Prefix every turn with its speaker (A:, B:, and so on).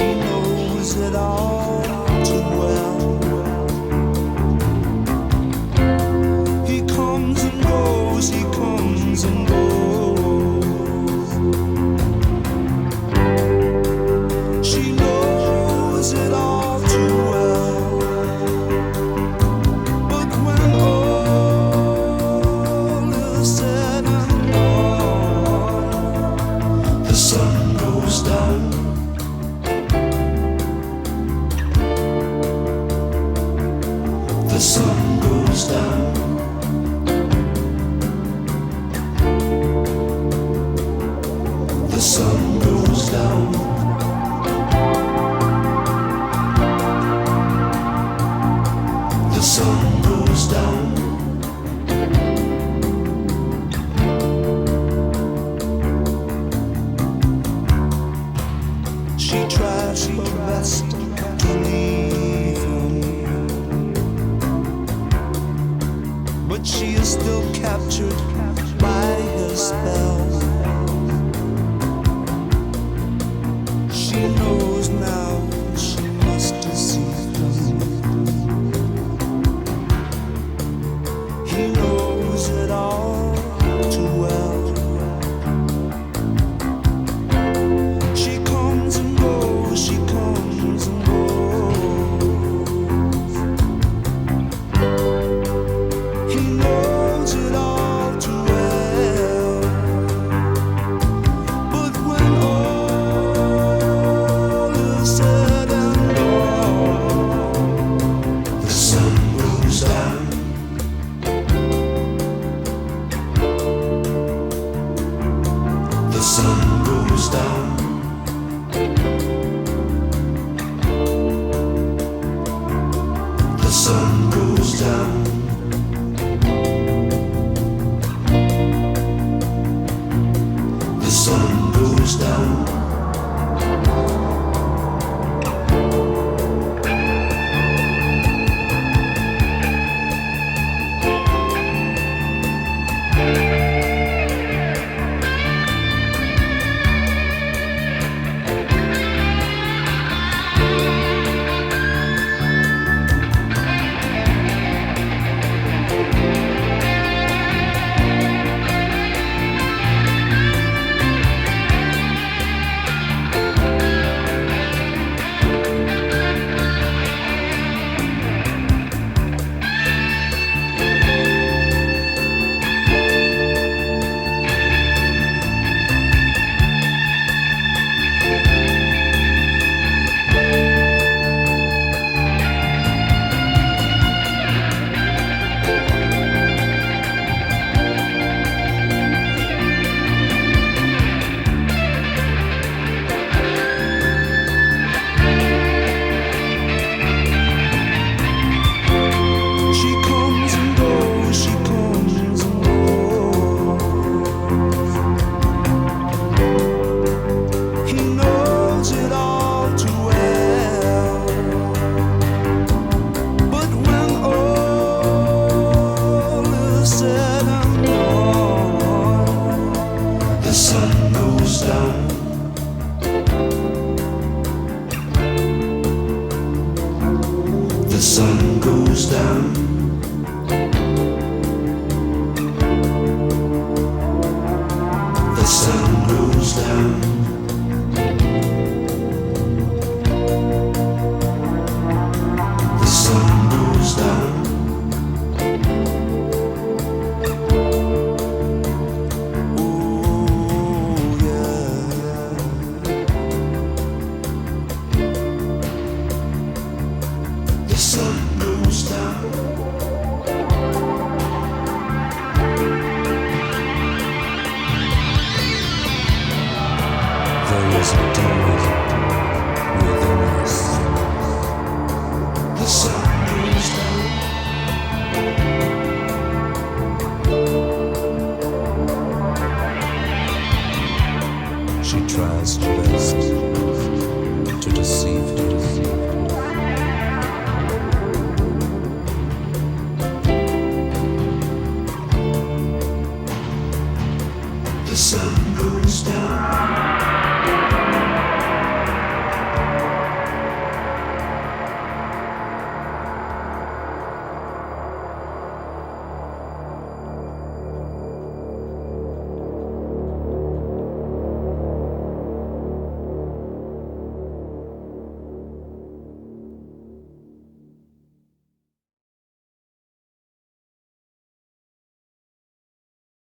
A: She knows it all too well. He comes and goes, he comes and goes. She knows it all too well. But when all is said and done, the sun goes down. The sun goes down. The sun goes down. The sun goes down. She tries her best to leave him, but she is still captured by his spell. She knows now she must deceive him. He knows it all too well. She comes and goes, she comes and goes. He knows it all too well. But when all is said and done, the sun goes down. The sun goes down. The sun goes down. The sun goes down. She comes and goes, she comes and goes. He knows it all too well. But when all is said and done, the sun goes down. The sun goes down. The sun goes down. The sun goes down. Oh yeah. The sun goes down. There is a demon within us. The sun goes down. She tries her best to deceive him. The sun goes down.